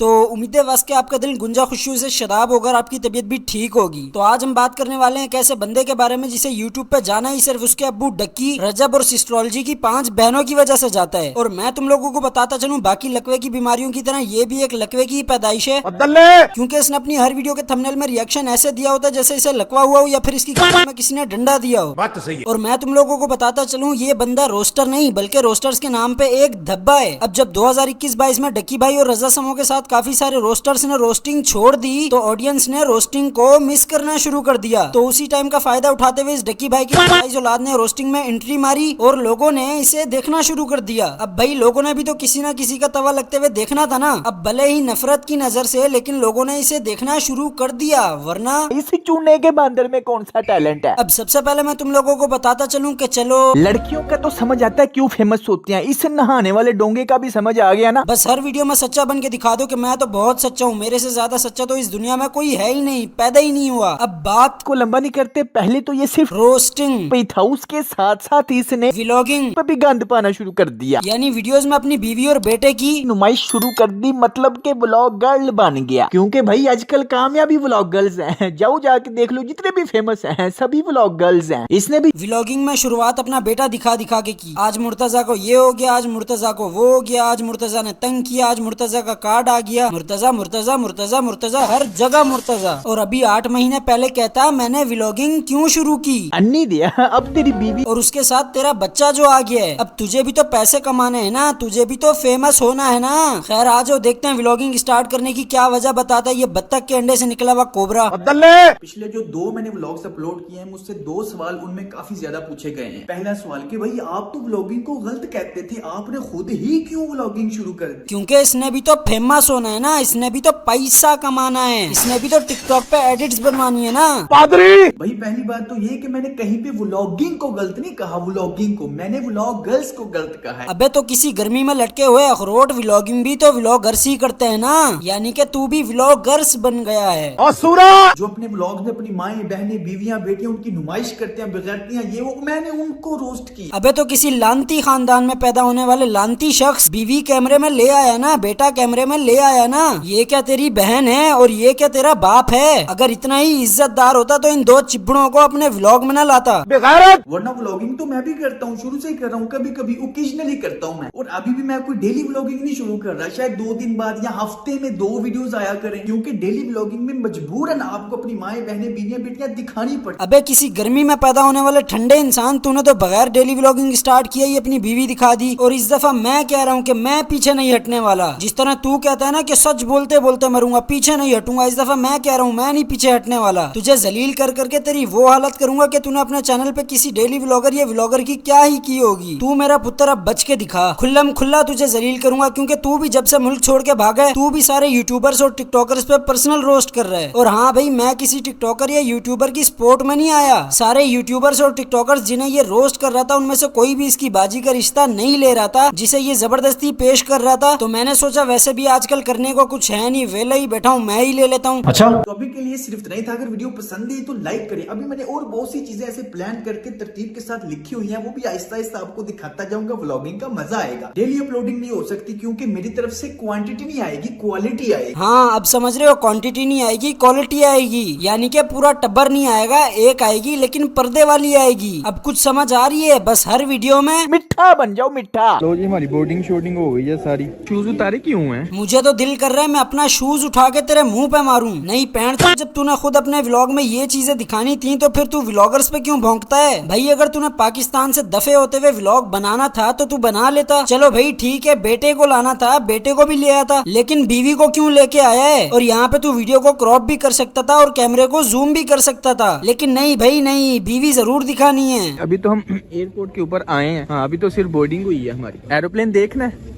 तो उम्मीद है बस के आपका दिल गुंजा खुशियों से शराब होगा और आपकी तबीयत भी ठीक होगी। तो आज हम बात करने वाले हैं एक ऐसे बंदे के बारे में जिसे यूट्यूब पे जाना ही सिर्फ उसके अब्बू डक्की, रजब और सिस्ट्रोलॉजी की 5 बहनों की वजह से जाता है। और मैं तुम लोगों को बताता चलूं, बाकी लकवे की बीमारियों की तरह ये भी एक लकवे की पैदाइश है, क्योंकि इसने अपनी हर वीडियो के थंबनेल में रिएक्शन ऐसे दिया होता है जैसे इसे लकवा हुआ हो या फिर इसकी कमर में किसी ने डंडा दिया हो। बात तो सही है। और मैं तुम लोगों को बताता चलूं, ये बंदा रोस्टर नहीं बल्कि रोस्टर्स के नाम पे एक धब्बा है। अब जब 2021-22 में डक्की भाई और रजा समूह के साथ काफी सारे रोस्टर्स ने रोस्टिंग छोड़ दी तो ऑडियंस ने रोस्टिंग को मिस करना शुरू कर दिया। तो उसी टाइम का फायदा उठाते हुए इस डक्की भाई की औलाद ने रोस्टिंग में एंट्री मारी और लोगों ने इसे देखना शुरू कर दिया। अब भाई लोगों ने भी तो किसी ना किसी का तवा लगते हुए देखना था ना। अब भले ही नफरत की नजर से, लेकिन लोगों ने इसे देखना शुरू कर दिया, वरना इस चूने के बंदर में कौन सा टैलेंट है। अब सबसे पहले मैं तुम लोगों को बताता चलूं कि चलो, लड़कियों का तो समझ आता है क्यों फेमस होती हैं, इस नहाने वाले डोंगे का भी समझ आ गया ना। बस हर वीडियो में सच्चा बन के दिखा दो कि मैं तो बहुत सच्चा हूँ, मेरे से ज्यादा सच्चा तो इस दुनिया में कोई है ही नहीं, पैदा ही नहीं हुआ। अब बात को लंबा नहीं करते, पहले तो ये सिर्फ रोस्टिंग पे था, उसके साथ साथ इसने व्लॉगिंग पे भी गंद पाना शुरू कर दिया, यानी वीडियोस में अपनी बीवी और बेटे की नुमाइश शुरू कर दी, मतलब के व्लॉग गर्ल बन गया। क्योंकि भाई आजकल कामयाबी व्लॉग गर्ल्स हैं, जाओ जाके देख लो, जितने भी फेमस हैं सभी व्लॉग गर्ल्स हैं। इसने भी व्लॉगिंग में शुरुआत अपना बेटा दिखा दिखा के की। आज मुर्तजा को ये हो गया, आज मुर्तजा को वो हो गया, आज मुर्तजा ने तंग किया, आज मुर्तजा का कार्ड आ गया, मुर्तजा मुर्तजा मुर्तजा मुर्तजा हर जगह मुर्तजा। और अभी 8 महीने पहले कहता मैंने व्लॉगिंग क्यों शुरू की, अन्नी दिया। अब तेरी बीवी और उसके साथ तेरा बच्चा जो आ गया है। अब तुझे भी तो पैसे कमाने हैं ना, तुझे भी तो फेमस होना है ना। खैर आज देखते हैं व्लॉगिंग स्टार्ट करने की क्या वजह बताता है ये बत्तख के अंडे से निकला हुआ कोबरा। पिछले जो 2 मैंने व्लॉग्स अपलोड किए हैं, मुझसे 2 सवाल उनमें काफी ज्यादा पूछे गए हैं। पहला सवाल कि भाई आप तो व्लॉगिंग को गलत कहते थे, आपने खुद ही क्यों व्लॉगिंग शुरू कर दी? क्योंकि इसने भी तो फेमस होना है ना, इसने भी तो पैसा कमाना है, इसने भी तो टिकटॉक पे एडिट्स बनवानी है ना। भाई पहली बात तो ये कि मैंने कहीं पे व्लॉगिंग को गलत नहीं कहा, व्लॉगिंग को मैंने व्लॉग गर्ल्स को गलत कहा है। अबे तो किसी गर्मी में लटके हुए अखरोट व्लॉगिंग भी तो व्लॉगर्स ही करते हैं ना, यानी कि तू भी व्लॉगर्स बन गया है। जो अपने व्लॉग में अपनी माएं बहनें बीवियां बेटियां उनकी नुमाइश करते हैं, बेगैरतियां ये वो, मैंने उनको रोस्ट की। अबे तो किसी लानती खानदान में पैदा होने वाले लानती शख्स बीवी कैमरे में ले आया ना, बेटा कैमरे में ले आया ना। ये क्या तेरी बहन है और ये क्या तेरा बाप है? अगर इतना ही इज्जतदार होता तो इन 2 चिबड़ों को अपने व्लॉग में न लाता। वरना व्लॉगिंग तो मैं भी करता हूँ, शुरू से ही कर रहा हूँ, कभी कभी ओकेजनली करता हूँ मैं। और अभी भी मैं कोई डेली व्लॉगिंग नहीं शुरू कर रहा, शायद 2 दिन बाद या हफ्ते में 2 वीडियोस आया करें, क्योंकि डेली व्लॉगिंग में मजबूरन आपको अपनी माएं बहनें बीवियां बेटियां दिखानी पड़ती। अबे किसी गर्मी में पैदा होने वाले ठंडे इंसान, तूने तो बगैर डेली व्लॉगिंग स्टार्ट किया ही अपनी बीवी दिखा दी। और इस दफा मैं कह रहा हूँ कि मैं पीछे नहीं हटने वाला। जिस तरह तू कहता है ना कि सच बोलते बोलते मरूंगा, पीछे नहीं हटूंगा, इस दफा मैं कह रहा हूँ मैं नहीं पीछे हटने वाला। तुझे जलील कर करके तेरी वो हालत करूंगा कि तूने अपने चैनल पे किसी डेली व्लॉगर या व्लॉगर की क्या ही की होगी। तू मेरा पुत्र अब बच के दिखा, खुल्लम खुल्ला तुझे जलील करूंगा, क्योंकि तू भी जब से मुल्क छोड़ के भागा है, तू भी सारे यूट्यूबर्स और टिकटॉकर्स पे पर्सनल रोस्ट कर रहा है। और हाँ भाई, मैं किसी टिकटॉकर या यूट्यूबर की सपोर्ट में नहीं आया। सारे यूट्यूबर्स और टिकटॉकर्स जिन्हें ये रोस्ट कर रहा था, उनमें से कोई भी इसकी बाजी का रिश्ता नहीं ले रहा था, जिसे ये जबरदस्ती पेश कर रहा था। तो मैंने सोचा वैसे भी आजकल करने को कुछ है नहीं, वेला ही बैठा हूँ, मैं ही ले लेता हूँ। अच्छा, तो अभी के लिए सिर्फ नहीं था। अगर वीडियो पसंद आई तो लाइक करें। अभी मैंने और बहुत सी चीजें ऐसे प्लान करके तरतीब के साथ लिखी हुई हैं, वो भी आहिस्ता आहिस्ता आपको दिखाता जाऊंगा। व्लॉगिंग का मजा आएगा। डेली अपलोडिंग नहीं हो सकती क्योंकि मेरी तरफ से क्वांटिटी नहीं आएगी, क्वालिटी आएगी। हाँ अब समझ रहे हो, क्वांटिटी नहीं आएगी क्वालिटी आएगी, यानी कि पूरा टब्बर नहीं आएगा, एक आएगी लेकिन पर्दे वाली आएगी। अब कुछ समझ आ रही है? बस हर वीडियो में मिठा बन जाओ, मिठा। लो जी, हमारी बोर्डिंग शूटिंग हो गई है सारी। शूज उतारे क्यों हैं? मुझे तो दिल कर रहा है मैं अपना शूज उठा के तेरे मुंह पे मारूं। नहीं पैंट, तो जब तूने खुद अपने व्लॉग में ये चीजें दिखानी थी तो फिर तू व्लॉगर्स पे क्यों भौंकता है? भाई अगर तूने पाकिस्तान से दफे होते हुए व्लॉग बनाना था तो तू बना लेता। चलो भाई ठीक है, बेटे को लाना था, बेटे को भी ले आया था, लेकिन बीवी को क्यों लेके आया है? और यहाँ पे तू वीडियो को क्रॉप भी कर सकता था और कैमरे को जूम भी कर सकता था, लेकिन नहीं भाई नहीं, बीवी जरूर दिखानी है। अभी तो हम एयरपोर्ट के ऊपर आए हैं। हाँ, अभी तो सिर्फ बोर्डिंग हुई है हमारी। एरोप्लेन देखना है?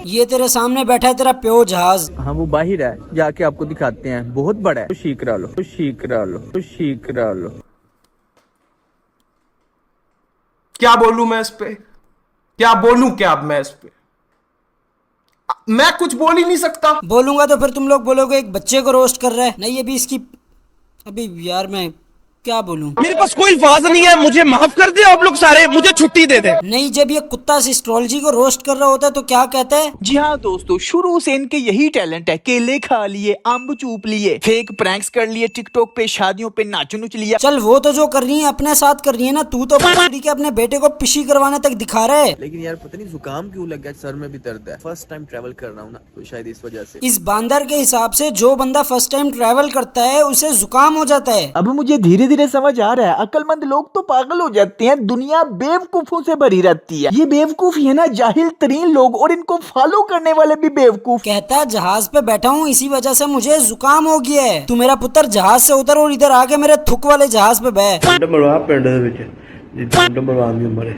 ये तेरे सामने बैठा है तेरा प्यो जहाज। हाँ, वो बाहर है, जाके आपको दिखाते हैं, बहुत बड़ा है। खुशी करा लो, खुशी करा लो, खुशी करा लो। क्या बोलूं मैं इस पे? क्या बोलूं? क्या अब मैं इस पे? मैं कुछ बोल ही नहीं सकता। बोलूंगा तो फिर तुम लोग बोलोगे एक बच्चे को रोस्ट कर रहा है। नहीं अभी इसकी, अभी यार मैं क्या बोलूं? मेरे पास कोई अल्फाज नहीं है, मुझे माफ कर दे आप लोग सारे, मुझे छुट्टी दे दे। नहीं, जब ये कुत्ता एस्ट्रोलॉजी को रोस्ट कर रहा होता है तो क्या कहता है? जी हाँ दोस्तों, शुरू से इनके यही टैलेंट है। केले खा लिए, अम्ब चूप लिए, फेक प्रैंक्स कर लिए, टिकटॉक पे शादियों पे नाच नुच लिया। चल वो तो जो कर रही है अपने साथ कर रही है ना, तू तो भोसड़ी के अपने बेटे को पिशी करवाने तक दिखा रहा है। लेकिन यार पता नहीं जुकाम क्यों लग गया, सर में भी दर्द है। फर्स्ट टाइम ट्रैवल कर रहा हूँ ना, तो शायद इस वजह से। इस बांदर के हिसाब से जो बंदा फर्स्ट टाइम ट्रैवल करता है उसे जुकाम हो जाता है। अब मुझे धीरे धीरे समझ आ रहा है, अक्लमंद लोग तो पागल हो जाते हैं, दुनिया बेवकूफों से भरी रहती है। ये बेवकूफ है ना, जाहिल तरीन लोग, और इनको फॉलो करने वाले भी बेवकूफ। कहता जहाज पे बैठा हूँ इसी वजह से मुझे जुकाम हो गया है। तू मेरा पुत्र जहाज से उतर और इधर आके मेरे थुक वाले जहाज पे बैठ।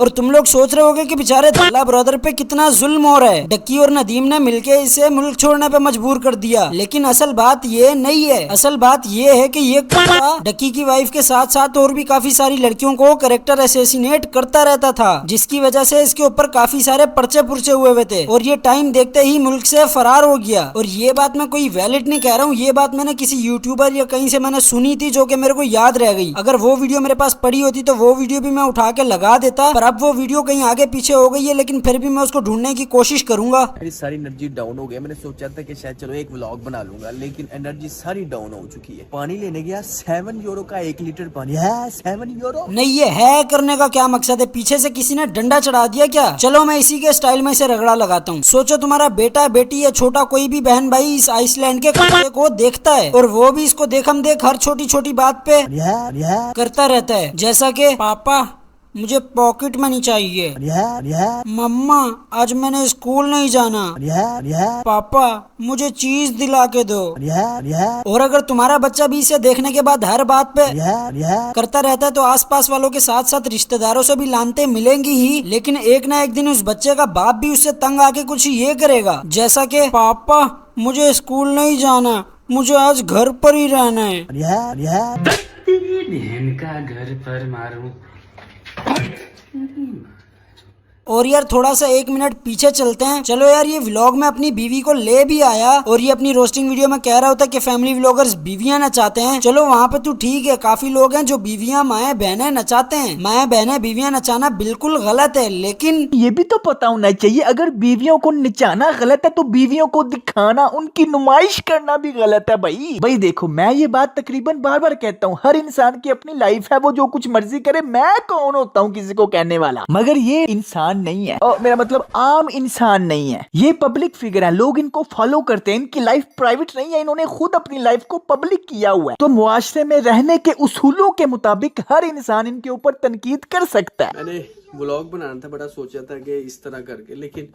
और तुम लोग सोच रहे होगे कि बेचारे दल्ला ब्रदर पे कितना जुल्म हो रहा है। डक्की और नदीम ने मिलके इसे मुल्क छोड़ने पे मजबूर कर दिया, लेकिन असल बात ये नहीं है। असल बात ये है कि ये कुत्ता डक्की की वाइफ के साथ साथ और भी काफी सारी लड़कियों को कैरेक्टर असैसिनेट करता रहता था, जिसकी वजह से इसके ऊपर काफी सारे पर्चे पुर्चे हुए थे और ये टाइम देखते ही मुल्क से फरार हो गया। और ये बात मैं कोई वैलिड नहीं कह रहा हूँ, ये बात मैंने किसी यूट्यूबर या कहीं से मैंने सुनी थी जो कि मेरे को याद रह गई। अगर वो वीडियो मेरे पास पड़ी होती तो वो वीडियो भी मैं उठा के लगा देता, पर अब वो वीडियो कहीं आगे पीछे हो गई है, लेकिन फिर भी मैं उसको ढूंढने की कोशिश करूंगा। मेरी सारी एनर्जी डाउन हो गई। मैंने सोचा था कि शायद चलो एक व्लॉग बना लूंगा, लेकिन एनर्जी सारी डाउन हो चुकी है। पानी लेने गया, 7 यूरो का 1 लीटर पानी है। 7 यूरो नहीं, ये है करने का क्या मकसद है? पीछे से किसी ने डंडा चढ़ा दिया क्या? चलो मैं इसी के स्टाइल में इसे रगड़ा लगाता हूँ। सोचो तुम्हारा बेटा बेटी या छोटा कोई भी बहन भाई इस आइसलैंड के कुत्ते को देखता है और वो भी इसको देखम देख हर छोटी छोटी बात पे करता रहता है, जैसा कि पापा मुझे पॉकेट मनी चाहिए, मम्मा आज मैंने स्कूल नहीं जाना, पापा मुझे चीज दिला के दो। और अगर तुम्हारा बच्चा भी इसे देखने के बाद हर बात पे करता रहता है तो आसपास वालों के साथ साथ रिश्तेदारों से भी लानते मिलेंगी ही, लेकिन एक ना एक दिन उस बच्चे का बाप भी उससे तंग आके कुछ ये करेगा, जैसा कि पापा मुझे स्कूल नहीं जाना, मुझे आज घर पर ही रहना है। बहन का घर पर मारूं। और यार थोड़ा सा 1 मिनट पीछे चलते हैं। चलो यार, ये व्लॉग में अपनी बीवी को ले भी आया और ये अपनी रोस्टिंग वीडियो में कह रहा होता कि फैमिली व्लॉगर्स बीवियां नचाते हैं। चलो वहाँ पे तो ठीक है, काफी लोग हैं जो बीवियां माए बहनें नचाते हैं। माए बहनें बीवियां नचाना बिल्कुल गलत है, लेकिन ये भी तो पता होना चाहिए, अगर बीवियों को नचाना गलत है तो बीवियों को दिखाना, उनकी नुमाइश करना भी गलत है। भाई देखो, मैं ये बात तकरीबन बार बार कहता हूँ, हर इंसान की अपनी लाइफ है, वो जो कुछ मर्जी करे। मैं कौन होता हूँ किसी को कहने वाला? मगर ये इंसान नहीं है, और मेरा मतलब आम इंसान नहीं है, ये पब्लिक फिगर है। लोग इनको फॉलो करते हैं, इनकी लाइफ प्राइवेट नहीं है, इन्होंने खुद अपनी लाइफ को पब्लिक किया हुआ है। तो मुआशरे में रहने के उसूलों के मुताबिक हर इंसान इनके ऊपर तनकीद कर सकता है। मैंने व्लॉग बनाना था, बड़ा सोचा था कि इस तरह करके, लेकिन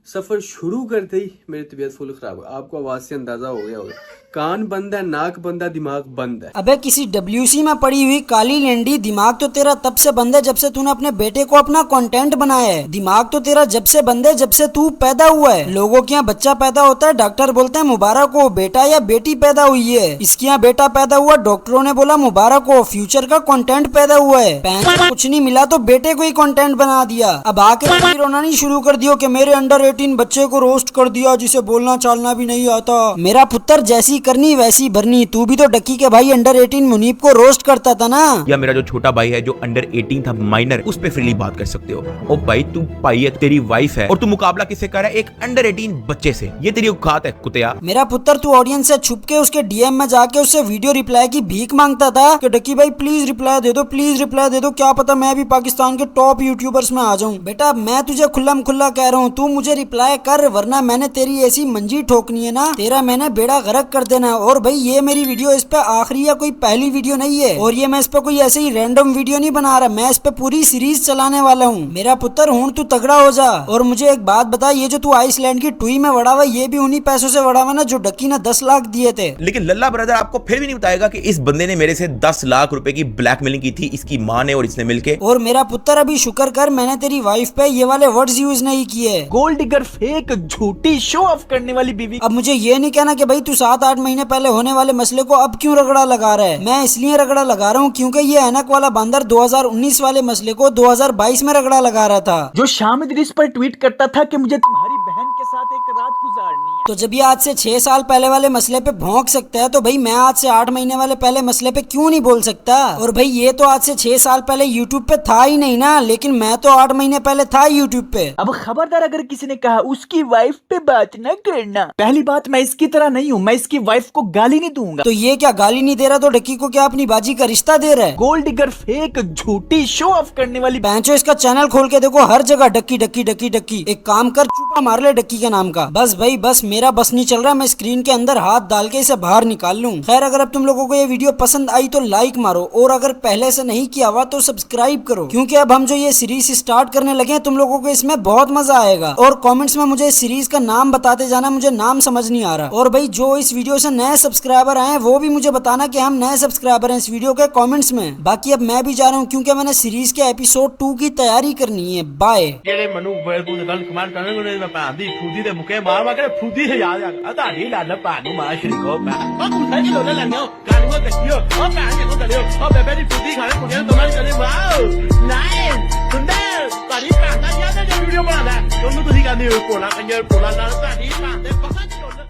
सफर शुरू करते ही मेरी तबीयत फुल खराब है। आपको आवाज से अंदाजा हो गया होगा, कान बंद है, नाक बंद है, दिमाग बंद है। अबे किसी WC में पड़ी हुई काली लेंडी, दिमाग तो तेरा तब से बंद है जब से तूने अपने बेटे को अपना कंटेंट बनाया है। दिमाग तो तेरा जब से बंद है जब से तू पैदा हुआ है। लोगों के यहाँ बच्चा पैदा होता है, डॉक्टर बोलते हैं मुबारक हो, बेटा या बेटी पैदा हुई है। इसके यहाँ बेटा पैदा हुआ, डॉक्टरों ने बोला मुबारक हो, फ्यूचर का कंटेंट पैदा हुआ है। पैसे कुछ नहीं मिला तो बेटे को ही कंटेंट बना दिया। अब आके रोना नहीं शुरू कर दियो कि मेरे अंडर 18 बच्चे को रोस्ट कर दिया जिसे बोलना चालना भी नहीं आता। मेरा पुत्र जैसी करनी वैसी भरनी। तू भी तो डक्की के भाई अंडर 18 मुनीब को रोस्ट करता था ना। या मेरा जो छोटा भाई है जो अंडर 18 था, माइनर, उस पे फ्रीली बात कर सकते हो। ओ भाई तू भाई है, तेरी वाइफ है और तू मुकाबला किससे कर रहा है? एक अंडर 18 बच्चे से। ये तेरी औकात है कुतिया? मेरा पुत्र तू ऑडियंस से छुप के उसके DM में जाके उससे वीडियो रिप्लाई की भीख मांगता था कि डक्की भाई प्लीज रिप्लाई दे दो, प्लीज रिप्लाई दे दो, क्या पता मैं भी पाकिस्तान के टॉप यूट्यूबर्स में आ जाऊं। बेटा मैं तुझे खुल्लम खुल्ला कह रहा हूँ, तू मुझे रिप्लाई कर, वरना मैंने तेरी ऐसी मंजी ठोकनी है ना, तेरा मैंने बेड़ा गर्क कर देना। और भाई ये मेरी वीडियो इस पे आखिरी या कोई पहली वीडियो नहीं है, और ये मैं इस पे कोई ऐसे ही रैंडम वीडियो नहीं बना रहा, मैं इस पे पूरी सीरीज चलाने वाला हूँ। मेरा पुत्र हूँ, तू तगड़ा हो जा। और मुझे एक बात बता, ये जो तू आइसलैंड की टुई में वड़ा हुआ, ये भी उन्हीं पैसों से वड़ा हुआ ना जो डक्की ने 10 लाख दिए थे। लेकिन लल्ला ब्रदर आपको फिर भी नहीं बताएगा कि इस बंदे ने मेरे से 10 लाख रुपए की ब्लैकमेलिंग की थी, इसकी माँ ने और इसने मिलके। और मेरा पुत्र अभी शुक्र कर मैंने तेरी वाइफ पे ये वाले वर्ड्स यूज नहीं किए। गोल्ड डिगर, फेक, झूठी, शो ऑफ करने वाली बीवी। अब मुझे ये नहीं कहना कि भाई तू 7-8 महीने पहले होने वाले मसले को अब क्यों रगड़ा लगा रहा है। मैं इसलिए रगड़ा लगा रहा हूँ क्योंकि ये ऐनक वाला बंदर 2019 वाले मसले को 2022 में रगड़ा लगा रहा था, जो शाम इदरीस पर ट्वीट करता था कि मुझे तुम्हारी बहन के साथ एक रात गुजारनी है। तो जब ये आज से 6 साल पहले वाले मसले पे भौंक सकता है तो भाई मैं आज से 8 महीने वाले पहले मसले पे क्यों नहीं बोल सकता। और भाई ये तो आज से 6 साल पहले यूट्यूब पे था ही नहीं ना, लेकिन मैं तो 8 महीने पहले था यूट्यूब पे। अब खबरदार अगर किसी ने कहा उसकी वाइफ पे बात न करना। पहली बात, मैं इसकी तरह नहीं हूँ, मैं इसकी वाइफ को गाली नहीं दूंगा। तो ये क्या गाली नहीं दे रहा तो डक्की को क्या अपनी बाजी का रिश्ता दे रहा है? गोल्ड डिगर, फेक, झूठी, शो ऑफ करने वाली। बेंचो इसका चैनल खोल के देखो, हर जगह डक्की डक्की डक्की डक्की। एक काम कर, चुपा मार ले डक्की के नाम का। बस भाई बस, मेरा बस नहीं चल रहा, मैं स्क्रीन के अंदर हाथ डाल के इसे बाहर निकाल लूं। खैर अगर अब तुम लोगों को ये वीडियो पसंद आई तो लाइक मारो, और अगर पहले से नहीं किया हुआ तो सब्सक्राइब करो, क्योंकि अब हम जो ये सीरीज स्टार्ट करने लगे हैं तुम लोगों को इसमें बहुत मजा आएगा। और कमेंट्स में मुझे इस सीरीज का नाम बताते जाना, मुझे नाम समझ नहीं आ रहा। और भाई जो इस वीडियो से नए सब्सक्राइबर आए वो भी मुझे बताना कि हम नए सब्सक्राइबर हैं इस वीडियो के कमेंट्स में। बाकी अब मैं भी जा रहा हूँ क्योंकि मैंने सीरीज के एपिसोड 2 की तैयारी करनी है। बाय। ਜਿਹੜੇ ਮੈਨੂੰ ਬੇਵਕੂਫ ਗੱਲ ਕਮਾਂਡ ਕਰਨ ਉਹਨੇ ਮੈਂ ਭੈਣ ਦੀ ਫੂਦੀ ਦੇ ਮੁਕੇ ਮਾਰ ਕੇ ਫੂਦੀ ਹੈ ਯਾਦ ਆ ਤੁਹਾਡੀ ਲਾਲ ਭੈਣ ਨੂੰ ਮਾਰ ਸ਼ਰੀਕੋ ਮੈਂ ਉਹ ਕੁੰਠਾ ਜੀ ਲੋਲੇ ਲੈਣੇ ਹੋ ਗਾਣੀ ਨੂੰ ਦੇਖਿਓ ਉਹ ਭੈਣ ਜੀ ਨੂੰ ਚੱਲਿਓ ਉਹ ਬੇਬੇ ਦੀ ਫੂਦੀ ਖਾਣੇ ਕੁੰਡੇ ਨੂੰ ਤੁਹਾਡੇ ਚੱਲੇ ਵਾਓ ਨਾਈਸ ਸੁੰਦਰ ਤੁਹਾਡੀ ਭੈਣ ਦਾ ਯਾਦ ਹੈ ਵੀਡੀਓ ਬਣਾਦਾ ਉਹਨੂੰ ਤੁਸੀਂ ਕਹਿੰਦੇ ਹੋ ਕੋਲਾ ਕੰਜਰ ਕੋਲਾ ਨਾਲ ਤੁਹਾਡੀ ਭੈਣ ਦੇ ਪਤਾ ਨਹੀਂ